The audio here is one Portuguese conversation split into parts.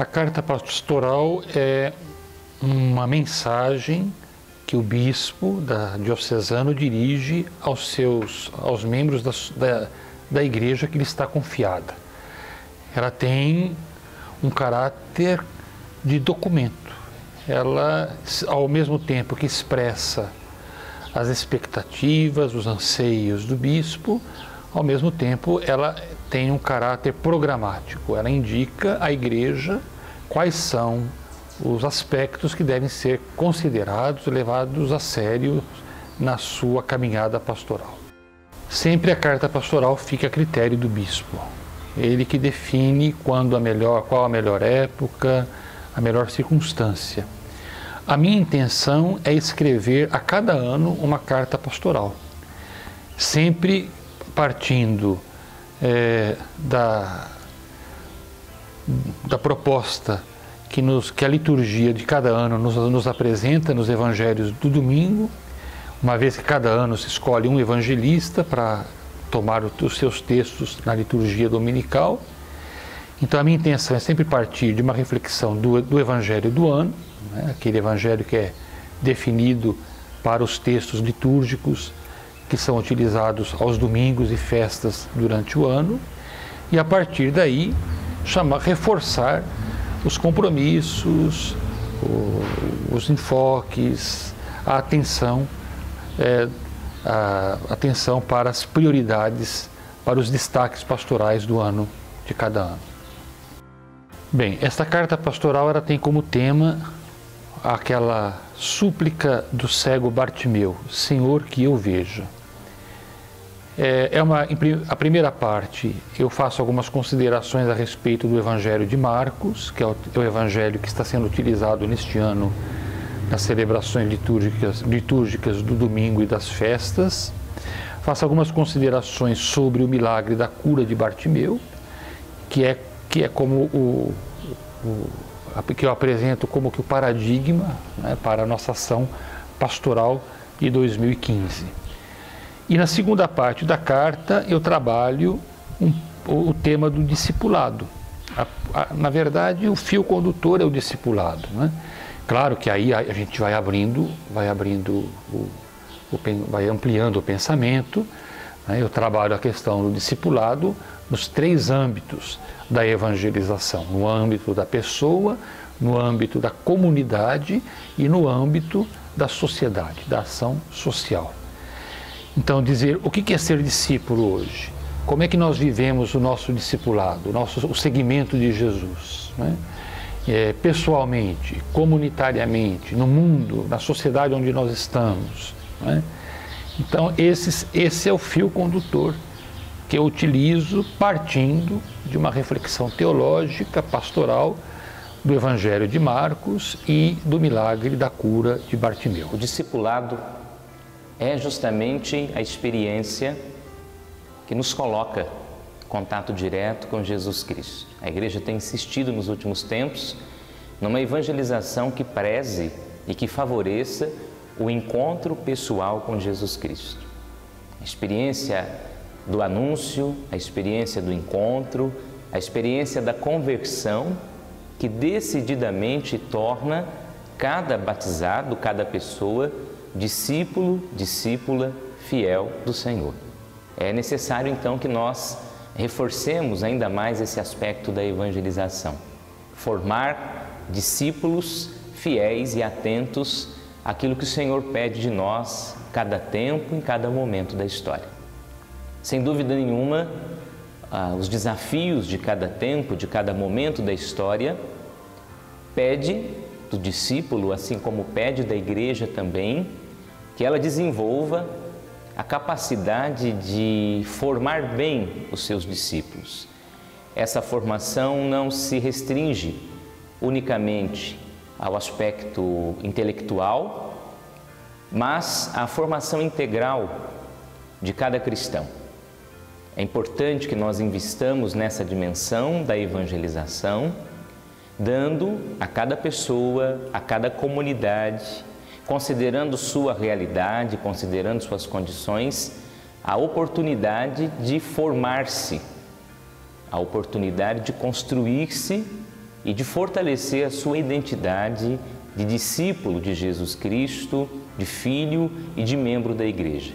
A carta pastoral é uma mensagem que o bispo diocesano dirige aos membros da igreja que lhe está confiada. Ela tem um caráter de documento. Ela, ao mesmo tempo que expressa as expectativas, os anseios do bispo, ao mesmo tempo ela tem um caráter programático. Ela indica à igreja quais são os aspectos que devem ser considerados, levados a sério na sua caminhada pastoral. Sempre a carta pastoral fica a critério do bispo. Ele que define qual a melhor época, a melhor circunstância. A minha intenção é escrever a cada ano uma carta pastoral, sempre partindo da proposta que a liturgia de cada ano nos apresenta nos evangelhos do domingo, uma vez que cada ano se escolhe um evangelista para tomar os seus textos na liturgia dominical. Então a minha intenção é sempre partir de uma reflexão do evangelho do ano, né, aquele evangelho que é definido para os textos litúrgicos que são utilizados aos domingos e festas durante o ano, e a partir daí reforçar os compromissos, os enfoques, a atenção para as prioridades, para os destaques pastorais do ano, de cada ano. Bem, esta carta pastoral ela tem como tema aquela súplica do cego Bartimeu, Senhor, que eu veja. A primeira parte, eu faço algumas considerações a respeito do Evangelho de Marcos, que é o Evangelho que está sendo utilizado neste ano nas celebrações litúrgicas do domingo e das festas. Faço algumas considerações sobre o milagre da cura de Bartimeu, que é como que eu apresento como que o paradigma, né, para a nossa ação pastoral de 2015. E na segunda parte da carta eu trabalho o tema do discipulado. Na verdade, o fio condutor é o discipulado, né? Claro que aí a gente vai ampliando o pensamento, né? Eu trabalho a questão do discipulado nos 3 âmbitos da evangelização: no âmbito da pessoa, no âmbito da comunidade e no âmbito da sociedade, da ação social. Então, dizer o que é ser discípulo hoje? Como é que nós vivemos o nosso discipulado, o seguimento de Jesus, né? Pessoalmente, comunitariamente, no mundo, na sociedade onde nós estamos, né? Então, esse é o fio condutor que eu utilizo partindo de uma reflexão teológica, pastoral, do Evangelho de Marcos e do milagre da cura de Bartimeu. O discipulado é justamente a experiência que nos coloca em contato direto com Jesus Cristo. A igreja tem insistido nos últimos tempos numa evangelização que preze e que favoreça o encontro pessoal com Jesus Cristo. A experiência do anúncio, a experiência do encontro, a experiência da conversão, que decididamente torna cada batizado, cada pessoa, discípulo, discípula fiel do Senhor. É necessário então que nós reforcemos ainda mais esse aspecto da evangelização. Formar discípulos fiéis e atentos àquilo que o Senhor pede de nós, cada tempo, em cada momento da história. Sem dúvida nenhuma, os desafios de cada tempo, de cada momento da história, pede do discípulo, assim como pede da igreja também, que ela desenvolva a capacidade de formar bem os seus discípulos. Essa formação não se restringe unicamente ao aspecto intelectual, mas à formação integral de cada cristão. É importante que nós investamos nessa dimensão da evangelização, dando a cada pessoa, a cada comunidade, considerando sua realidade, considerando suas condições, a oportunidade de formar-se, a oportunidade de construir-se e de fortalecer a sua identidade de discípulo de Jesus Cristo, de filho e de membro da Igreja.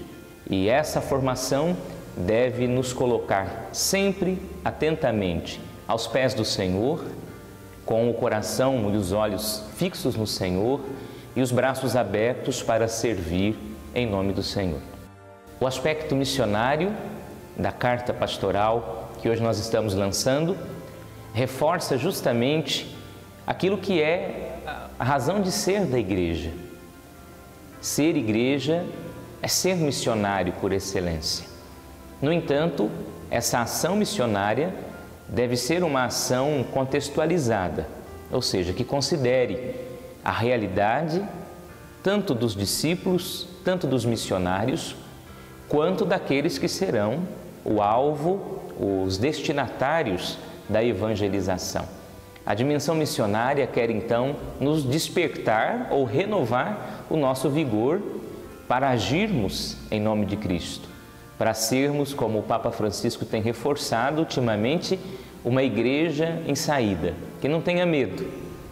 E essa formação deve nos colocar sempre atentamente aos pés do Senhor, com o coração e os olhos fixos no Senhor e os braços abertos para servir em nome do Senhor. O aspecto missionário da carta pastoral que hoje nós estamos lançando reforça justamente aquilo que é a razão de ser da igreja. Ser igreja é ser missionário por excelência. No entanto, essa ação missionária deve ser uma ação contextualizada, ou seja, que considere a realidade tanto dos discípulos, tanto dos missionários, quanto daqueles que serão o alvo, os destinatários da evangelização. A dimensão missionária quer então nos despertar ou renovar o nosso vigor para agirmos em nome de Cristo, para sermos, como o Papa Francisco tem reforçado ultimamente, uma igreja em saída, que não tenha medo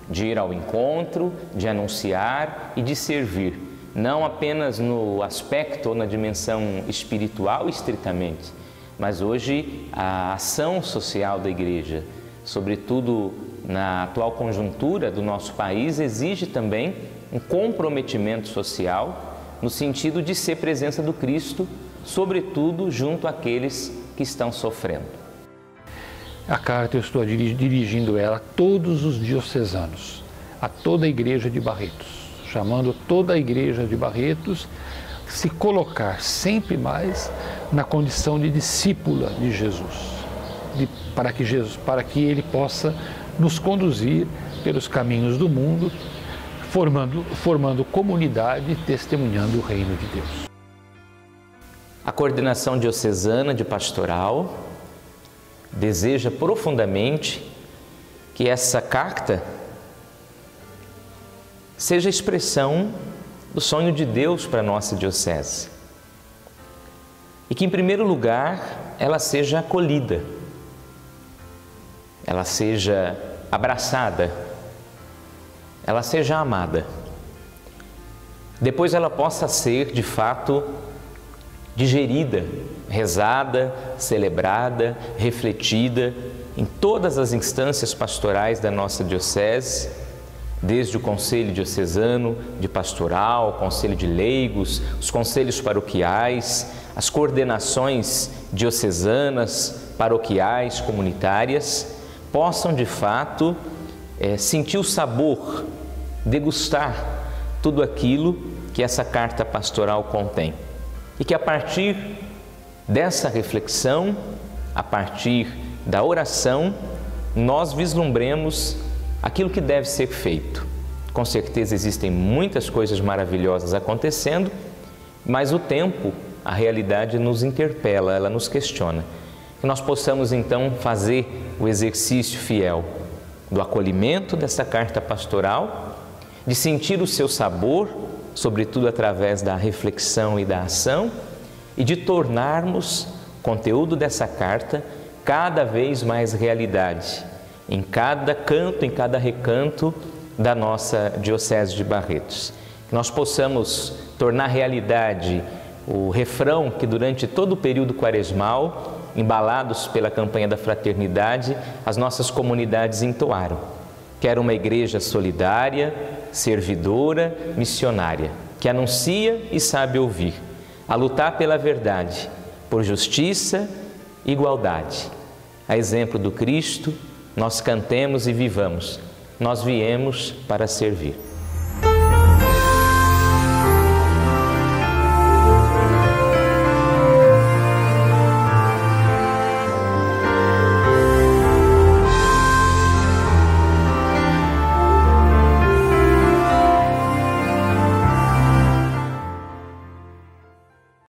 de ir ao encontro, de anunciar e de servir, não apenas no aspecto ou na dimensão espiritual estritamente, mas hoje a ação social da igreja, sobretudo na atual conjuntura do nosso país, exige também um comprometimento social no sentido de ser presença do Cristo, sobretudo junto àqueles que estão sofrendo. A carta eu estou dirigindo ela a todos os diocesanos, a toda a igreja de Barretos, chamando toda a igreja de Barretos a se colocar sempre mais na condição de discípula de Jesus, para que Ele possa nos conduzir pelos caminhos do mundo, formando comunidade e testemunhando o reino de Deus. A coordenação diocesana de pastoral deseja profundamente que essa carta seja a expressão do sonho de Deus para a nossa diocese. E que, em primeiro lugar, ela seja acolhida, ela seja abraçada, ela seja amada. Depois ela possa ser, de fato, digerida, rezada, celebrada, refletida em todas as instâncias pastorais da nossa diocese, desde o Conselho Diocesano de Pastoral, o Conselho de Leigos, os conselhos paroquiais, as coordenações diocesanas, paroquiais, comunitárias, possam de fato sentir o sabor, degustar tudo aquilo que essa carta pastoral contém. E que a partir dessa reflexão, a partir da oração, nós vislumbremos aquilo que deve ser feito. Com certeza existem muitas coisas maravilhosas acontecendo, mas o tempo, a realidade nos interpela, ela nos questiona. Que nós possamos então fazer o exercício fiel do acolhimento dessa carta pastoral, de sentir o seu sabor, sobretudo através da reflexão e da ação, e de tornarmos o conteúdo dessa carta cada vez mais realidade, em cada canto, em cada recanto da nossa Diocese de Barretos. Que nós possamos tornar realidade o refrão que durante todo o período quaresmal, embalados pela campanha da fraternidade, as nossas comunidades entoaram. Quero uma igreja solidária, servidora, missionária, que anuncia e sabe ouvir, a lutar pela verdade, por justiça e igualdade. A exemplo do Cristo, nós cantemos e vivamos. Nós viemos para servir.